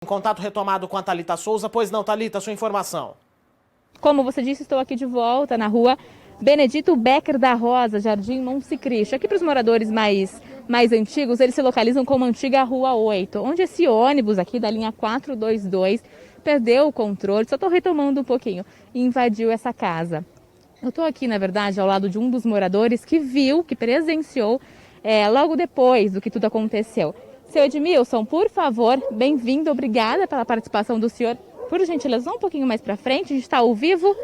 Em contato retomado com a Thalita Souza. Pois não, Thalita, sua informação. Como você disse, estou aqui de volta na rua Benedito Becker da Rosa, Jardim Monte Cristo. Aqui para os moradores mais antigos, eles se localizam como antiga Rua 8, onde esse ônibus aqui da linha 422 perdeu o controle, só estou retomando um pouquinho, e invadiu essa casa. Eu estou aqui, na verdade, ao lado de um dos moradores que viu, que presenciou logo depois do que tudo aconteceu. Seu Edmilson, por favor, bem-vindo, obrigada pela participação do senhor. Por gentileza, só um pouquinho mais para frente, a gente está ao vivo.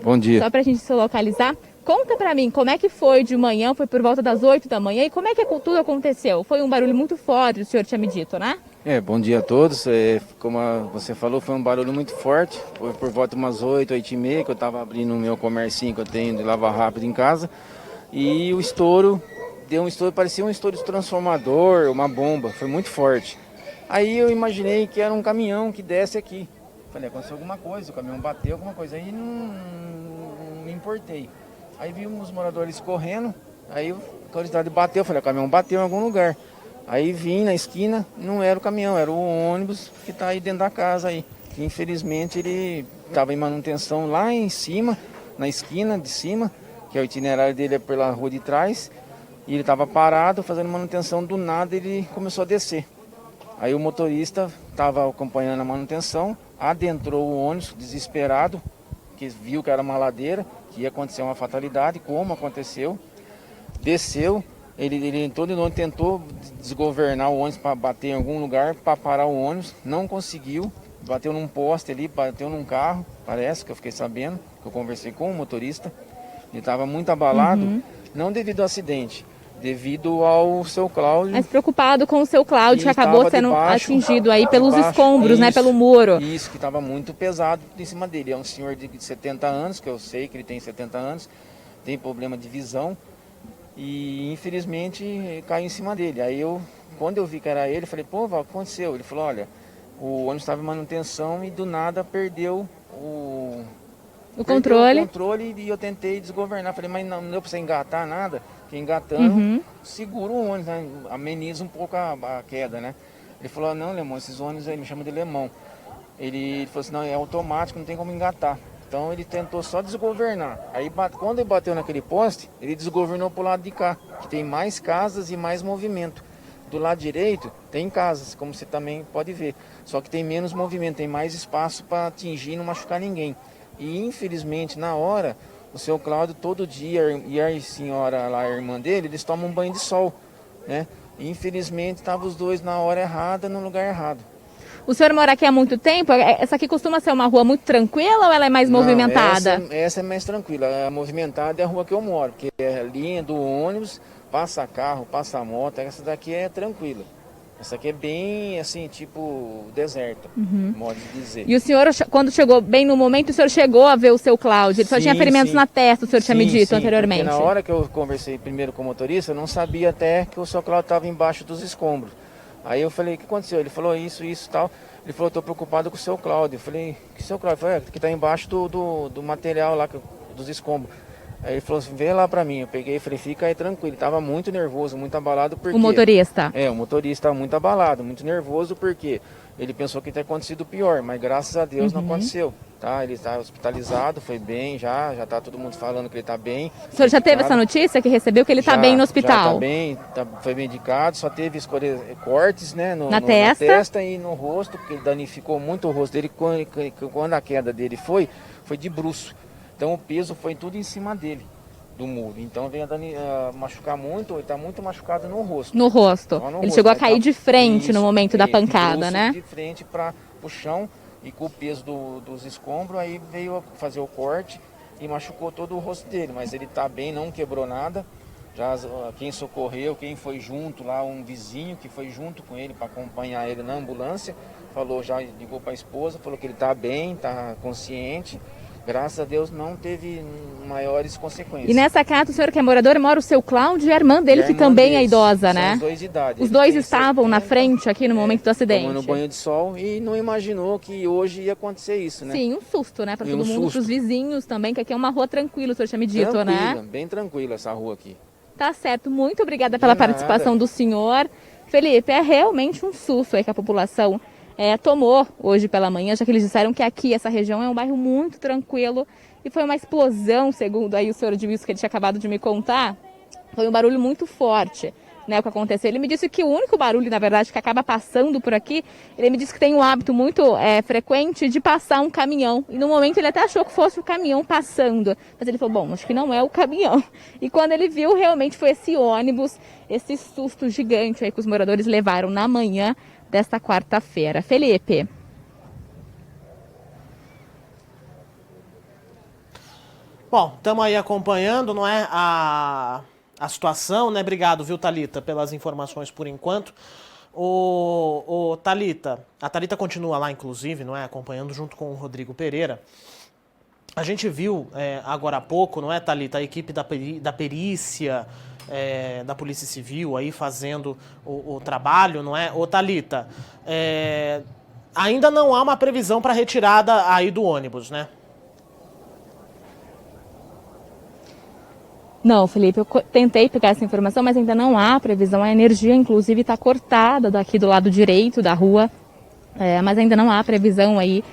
Bom dia. Só para a gente se localizar. Conta para mim como é que foi de manhã, foi por volta das 8 da manhã, e como é que tudo aconteceu? Foi um barulho muito forte, o senhor tinha me dito, né? Bom dia a todos. Como você falou, foi um barulho muito forte. Foi por volta de umas 8, 8h30 que eu estava abrindo o meu comércio que eu tenho de lavar rápido em casa. E o estouro, deu um estouro, parecia um estouro de transformador, uma bomba, foi muito forte. Aí eu imaginei que era um caminhão que desce aqui. Falei, aconteceu alguma coisa, o caminhão bateu, alguma coisa. Aí não me importei. Aí vimos os moradores correndo, aí a curiosidade bateu, falei, o caminhão bateu em algum lugar. Aí vim na esquina, não era o caminhão, era o ônibus que está aí dentro da casa aí. Infelizmente ele estava em manutenção lá em cima, na esquina de cima, que é o itinerário dele é pela rua de trás. E ele estava parado, fazendo manutenção, do nada ele começou a descer. Aí o motorista estava acompanhando a manutenção, adentrou o ônibus desesperado, que viu que era uma ladeira, que ia acontecer uma fatalidade, como aconteceu. Desceu, ele entrou de novo, tentou desgovernar o ônibus para bater em algum lugar, para parar o ônibus, não conseguiu. Bateu num poste ali, bateu num carro, parece que eu fiquei sabendo, que eu conversei com o motorista. Ele estava muito abalado, não devido ao acidente, devido ao seu Cláudio. Mas preocupado com o seu Cláudio, que acabou sendo atingido aí pelos escombros, isso, né, pelo muro. Isso, que estava muito pesado em cima dele. É um senhor de 70 anos, que eu sei que ele tem 70 anos, tem problema de visão e infelizmente caiu em cima dele. Aí quando eu vi que era ele, falei, pô, Val, o que aconteceu? Ele falou, olha, o ônibus estava em manutenção e do nada perdeu o controle e eu tentei desgovernar. Falei, mas não deu para você engatar nada, porque engatando segura o ônibus, né? Ameniza um pouco a queda, né? Ele falou, não, Lemão, esses ônibus aí me chamam de Lemão. Ele falou assim, não, é automático, não tem como engatar. Então ele tentou só desgovernar. Aí quando ele bateu naquele poste, ele desgovernou pro lado de cá, que tem mais casas e mais movimento. Do lado direito tem casas, como você também pode ver. Só que tem menos movimento, tem mais espaço para atingir e não machucar ninguém. E infelizmente na hora, o seu Cláudio todo dia e a senhora lá, a irmã dele, eles tomam um banho de sol, né? E infelizmente estavam os dois na hora errada, no lugar errado. O senhor mora aqui há muito tempo? Essa aqui costuma ser uma rua muito tranquila ou ela é mais movimentada? Essa é mais tranquila. A movimentada é a rua que eu moro, porque é a linha do ônibus, passa carro, passa moto. Essa daqui é tranquila. Essa aqui é bem, assim, tipo, deserta, modo de dizer. E o senhor, quando chegou bem no momento, o senhor chegou a ver o seu Cláudio? Ele só tinha ferimentos na testa, o senhor tinha me dito anteriormente. Porque na hora que eu conversei primeiro com o motorista, eu não sabia até que o seu Cláudio estava embaixo dos escombros. Aí eu falei, o que aconteceu? Ele falou isso e tal. Ele falou, estou preocupado com o seu Cláudio. Eu falei, que seu Cláudio? Eu falei, que está embaixo do material lá, dos escombros. Aí ele falou assim, vê lá pra mim. Eu peguei e falei, fica aí tranquilo. Ele tava muito nervoso, muito abalado. Porque... O motorista? O motorista muito abalado, muito nervoso, porque ele pensou que tinha acontecido pior, mas graças a Deus não aconteceu. Tá? Ele está hospitalizado, foi bem, já tá todo mundo falando que ele tá bem. O senhor já teve essa notícia que recebeu que ele tá bem no hospital? Já tá bem, foi medicado, só teve cortes, né, na testa e no rosto, porque ele danificou muito o rosto dele. Quando a queda dele foi de bruço. Então o peso foi tudo em cima dele, do muro. Então veio a machucar muito, ele está muito machucado no rosto. No rosto. Ele chegou a cair de frente no momento da pancada, né? De frente para o chão e com o peso dos escombros, aí veio fazer o corte e machucou todo o rosto dele. Mas ele está bem, não quebrou nada. Já quem socorreu, quem foi junto lá, um vizinho que foi junto com ele para acompanhar ele na ambulância, falou, já ligou para a esposa, falou que ele está bem, está consciente. Graças a Deus não teve maiores consequências. E nessa casa, o senhor que é morador, mora o seu Cláudio e a irmã dele, que também é idosa, né? Os dois de idade. Os dois estavam na frente aqui no momento do acidente. Tomando banho de sol e não imaginou que hoje ia acontecer isso, né? Sim, um susto, né? Para todo mundo, para os vizinhos também, que aqui é uma rua tranquila, o senhor tinha me dito, né? Bem tranquila essa rua aqui. Tá certo, muito obrigada pela participação do senhor. Felipe, é realmente um susto aí que a população tomou hoje pela manhã, já que eles disseram que aqui, essa região, é um bairro muito tranquilo e foi uma explosão, segundo aí o senhor Edmilson, que ele tinha acabado de me contar, foi um barulho muito forte. Né, o que aconteceu. Ele me disse que o único barulho, na verdade, que acaba passando por aqui, ele me disse que tem um hábito muito frequente de passar um caminhão. E no momento ele até achou que fosse o caminhão passando. Mas ele falou, bom, acho que não é o caminhão. E quando ele viu, realmente foi esse ônibus, esse susto gigante aí que os moradores levaram na manhã desta quarta-feira. Felipe. Bom, estamos aí acompanhando, não é, a situação, né? Obrigado, viu, Thalita, pelas informações por enquanto. Thalita, a Thalita continua lá, inclusive, não é? Acompanhando junto com o Rodrigo Pereira. A gente viu agora há pouco, não é, Thalita, a equipe da perícia, da Polícia Civil aí fazendo o trabalho, não é? Ô, Thalita, ainda não há uma previsão para retirada aí do ônibus, né? Não, Felipe, eu tentei pegar essa informação, mas ainda não há previsão. A energia, inclusive, está cortada daqui do lado direito da rua, mas ainda não há previsão aí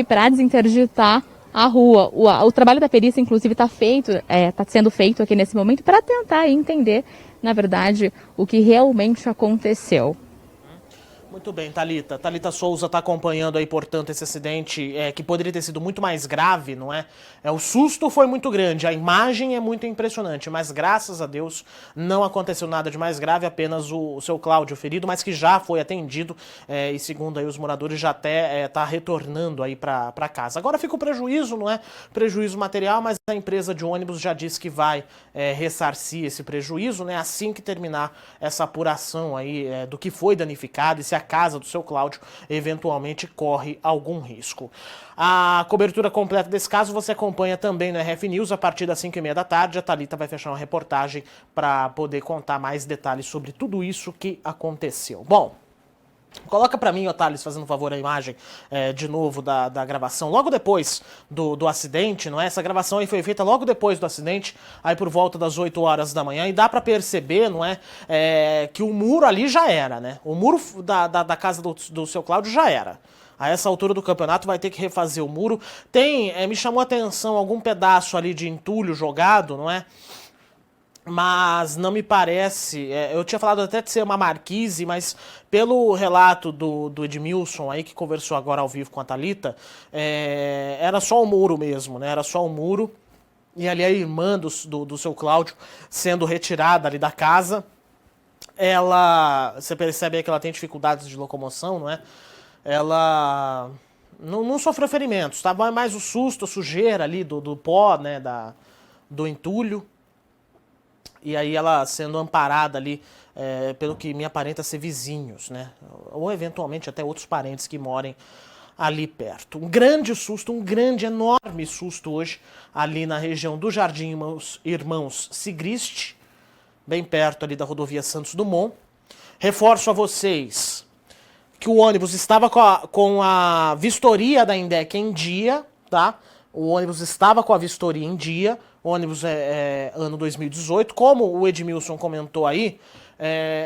para desinterditar a rua. O trabalho da perícia, inclusive, está sendo feito aqui nesse momento para tentar entender, na verdade, o que realmente aconteceu. Muito bem, Thalita. Thalita Souza está acompanhando aí, portanto, esse acidente que poderia ter sido muito mais grave, não é? O susto foi muito grande, a imagem é muito impressionante, mas graças a Deus não aconteceu nada de mais grave, apenas o seu Cláudio ferido, mas que já foi atendido e segundo aí os moradores já até está retornando aí para casa. Agora fica o prejuízo, não é? Prejuízo material, mas a empresa de ônibus já disse que vai ressarcir esse prejuízo, né? Assim que terminar essa apuração aí do que foi danificado e se a casa do seu Cláudio eventualmente corre algum risco. A cobertura completa desse caso você acompanha também no RF News a partir das 5h30 da tarde. A Thalita vai fechar uma reportagem para poder contar mais detalhes sobre tudo isso que aconteceu. Bom, coloca pra mim, Thales, fazendo um favor, a imagem de novo da gravação, logo depois do acidente, não é? Essa gravação aí foi feita logo depois do acidente, aí por volta das 8 horas da manhã, e dá pra perceber, não é, que o muro ali já era, né? O muro da casa do seu Cláudio já era. A essa altura do campeonato vai ter que refazer o muro. Me chamou a atenção algum pedaço ali de entulho jogado, não é? Mas não me parece, eu tinha falado até de ser uma marquise, mas pelo relato do Edmilson aí, que conversou agora ao vivo com a Thalita, era só o muro mesmo, né? Era só o muro, e ali a irmã do seu Cláudio sendo retirada ali da casa, você percebe aí que ela tem dificuldades de locomoção, não é? Ela não sofreu ferimentos, tá? Mais o susto, a sujeira ali do pó, né? Do entulho. E aí ela sendo amparada ali, pelo que me aparenta ser vizinhos, né? Ou eventualmente até outros parentes que morem ali perto. Um grande susto, um grande, enorme susto hoje, ali na região do Jardim Irmãos Sigrist, bem perto ali da rodovia Santos Dumont. Reforço a vocês que o ônibus estava com a vistoria da INDEC em dia, tá? O ônibus estava com a vistoria em dia, o ônibus ano 2018, como o Edmilson comentou aí,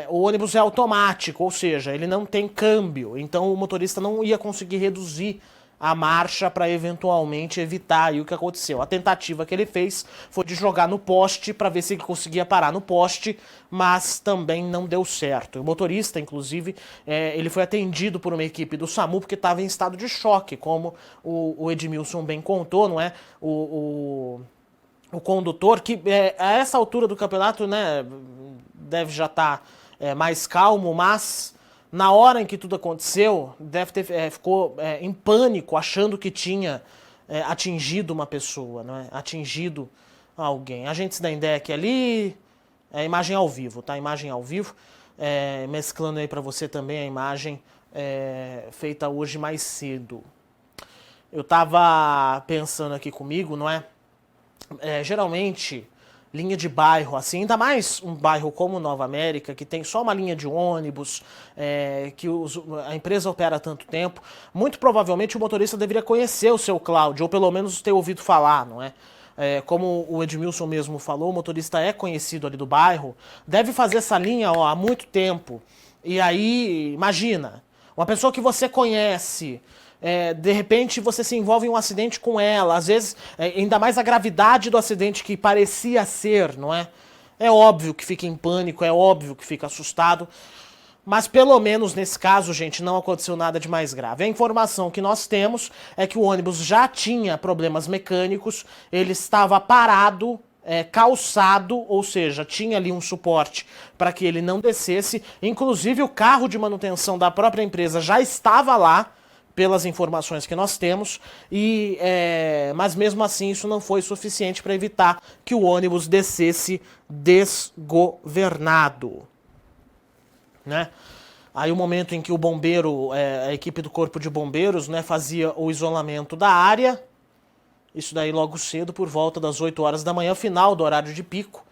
o ônibus é automático, ou seja, ele não tem câmbio, então o motorista não ia conseguir reduzir a marcha para eventualmente evitar aí o que aconteceu. A tentativa que ele fez foi de jogar no poste para ver se ele conseguia parar no poste, mas também não deu certo. O motorista, inclusive, ele foi atendido por uma equipe do SAMU porque estava em estado de choque, como o Edmilson bem contou, não é? O condutor, que a essa altura do campeonato, né, deve já estar mais calmo, mas na hora em que tudo aconteceu, ficou em pânico, achando que tinha atingido uma pessoa, não é? Atingido alguém. Agentes da INDEC ali, imagem ao vivo, tá? Imagem ao vivo, mesclando aí para você também a imagem feita hoje mais cedo. Eu tava pensando aqui comigo, não é? Geralmente, linha de bairro, assim, ainda mais um bairro como Nova América, que tem só uma linha de ônibus, que a empresa opera há tanto tempo, muito provavelmente o motorista deveria conhecer o seu Cláudio, ou pelo menos ter ouvido falar, não é? Como o Edmilson mesmo falou, o motorista é conhecido ali do bairro, deve fazer essa linha há muito tempo. E aí, imagina, Uma pessoa que você conhece, de repente você se envolve em um acidente com ela, às vezes, ainda mais a gravidade do acidente que parecia ser, não é? É óbvio que fica em pânico, é óbvio que fica assustado, mas pelo menos nesse caso, gente, não aconteceu nada de mais grave. A informação que nós temos é que o ônibus já tinha problemas mecânicos, ele estava parado, calçado, ou seja, tinha ali um suporte para que ele não descesse. Inclusive o carro de manutenção da própria empresa já estava lá, pelas informações que nós temos, mas mesmo assim isso não foi suficiente para evitar que o ônibus descesse desgovernado. Né? Aí o momento em que o bombeiro, a equipe do Corpo de Bombeiros, né, fazia o isolamento da área, isso daí logo cedo, por volta das 8 horas da manhã, final do horário de pico.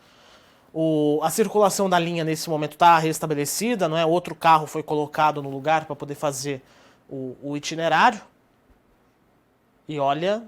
A circulação da linha nesse momento está restabelecida, não é? Outro carro foi colocado no lugar para poder fazer o itinerário. E olha,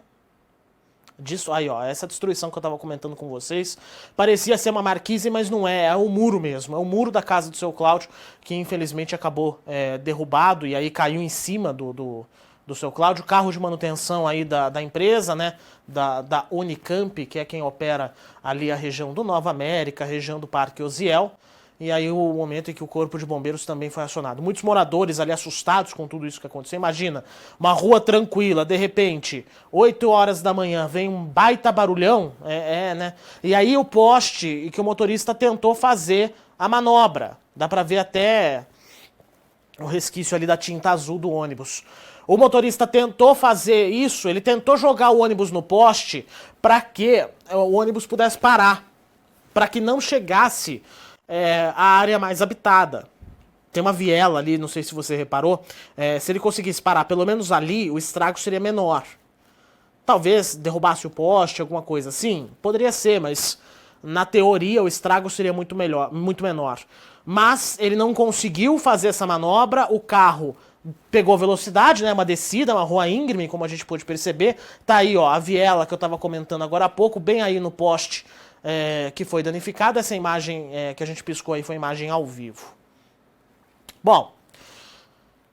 disso aí, ó, essa destruição que eu estava comentando com vocês, parecia ser uma marquise, mas não é, é o muro mesmo, é o muro da casa do seu Cláudio, que infelizmente acabou derrubado e aí caiu em cima do seu Cláudio. Carro de manutenção aí da empresa, né, da Unicamp, que é quem opera ali a região do Nova América, a região do Parque Osiel. E aí o momento em que o Corpo de Bombeiros também foi acionado. Muitos moradores ali assustados com tudo isso que aconteceu. Imagina, uma rua tranquila, de repente, 8 horas da manhã, vem um baita barulhão, né? E aí o poste e que o motorista tentou fazer a manobra. Dá pra ver até o resquício ali da tinta azul do ônibus. O motorista tentou fazer isso, ele tentou jogar o ônibus no poste para que o ônibus pudesse parar, para que não chegasse a área mais habitada. Tem uma viela ali, não sei se você reparou. Se ele conseguisse parar pelo menos ali, o estrago seria menor. Talvez derrubasse o poste, alguma coisa assim. Poderia ser, mas na teoria o estrago seria muito menor. Mas ele não conseguiu fazer essa manobra, o carro pegou velocidade, né, uma descida, uma rua íngreme, como a gente pôde perceber. Tá aí, ó, a viela que eu tava comentando agora há pouco, bem aí no poste que foi danificado. Essa imagem que a gente piscou aí foi imagem ao vivo. Bom,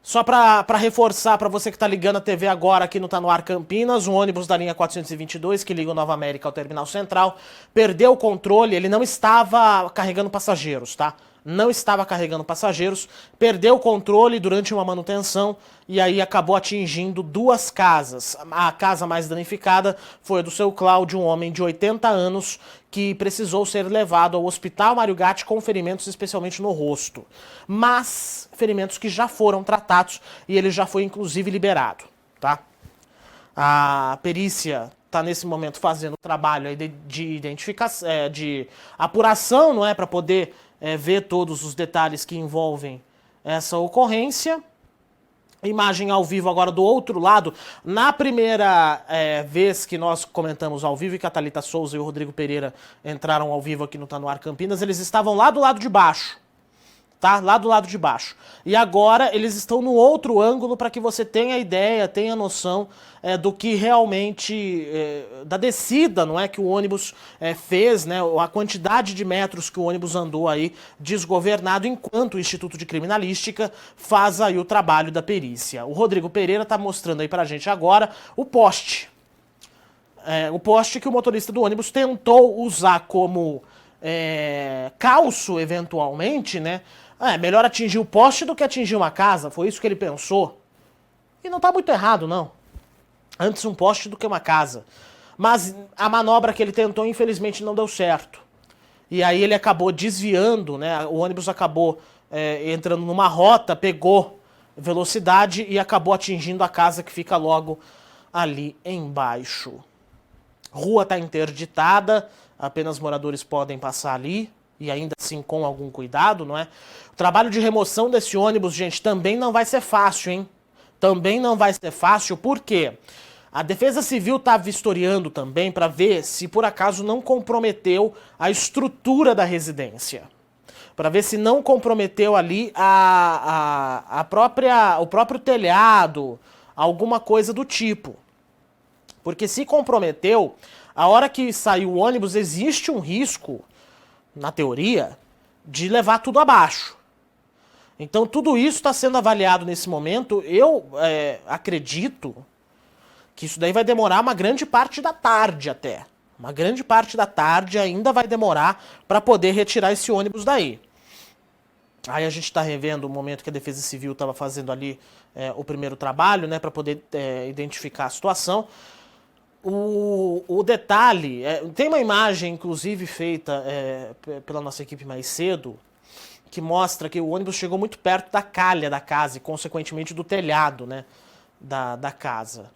só para reforçar para você que tá ligando a TV agora aqui no Tá No Ar Campinas, um ônibus da linha 422 que liga o Nova América ao Terminal Central perdeu o controle, ele não estava carregando passageiros, tá? Não estava carregando passageiros, perdeu o controle durante uma manutenção e aí acabou atingindo duas casas. A casa mais danificada foi a do seu Cláudio, um homem de 80 anos que precisou ser levado ao Hospital Mário Gatti com ferimentos especialmente no rosto. Mas ferimentos que já foram tratados e ele já foi inclusive liberado, tá? A perícia está nesse momento fazendo o trabalho aí de identificação, de apuração, não é, para poder ver todos os detalhes que envolvem essa ocorrência. Imagem ao vivo agora do outro lado. Na primeira vez que nós comentamos ao vivo e que a Thalita Souza e o Rodrigo Pereira entraram ao vivo aqui no Tá No Ar Campinas, eles estavam lá do lado de baixo. Tá? Lá do lado de baixo. E agora eles estão no outro ângulo para que você tenha ideia, tenha noção do que realmente, da descida, não é, que o ônibus fez, né, a quantidade de metros que o ônibus andou aí desgovernado, enquanto o Instituto de Criminalística faz aí o trabalho da perícia. O Rodrigo Pereira está mostrando aí pra gente agora o poste. O poste que o motorista do ônibus tentou usar como calço, eventualmente, né? Melhor atingir o poste do que atingir uma casa, foi isso que ele pensou. E não tá muito errado, não. Antes um poste do que uma casa. Mas a manobra que ele tentou, infelizmente, não deu certo. E aí ele acabou desviando, né? O ônibus acabou entrando numa rota, pegou velocidade e acabou atingindo a casa que fica logo ali embaixo. Rua tá interditada, apenas moradores podem passar ali, e ainda assim com algum cuidado, não é? O trabalho de remoção desse ônibus, gente, também não vai ser fácil, hein? Também não vai ser fácil, por quê? A Defesa Civil tá vistoriando também para ver se por acaso não comprometeu a estrutura da residência. Para ver se não comprometeu ali o próprio telhado, alguma coisa do tipo. Porque se comprometeu, a hora que sair o ônibus, existe um risco, na teoria, de levar tudo abaixo. Então tudo isso está sendo avaliado nesse momento. Eu acredito que isso daí vai demorar uma grande parte da tarde até. Uma grande parte da tarde ainda vai demorar para poder retirar esse ônibus daí. Aí a gente está revendo o momento que a Defesa Civil estava fazendo ali o primeiro trabalho, né, para poder identificar a situação. O detalhe, tem uma imagem inclusive feita pela nossa equipe mais cedo, que mostra que o ônibus chegou muito perto da calha da casa e consequentemente do telhado, né, da casa.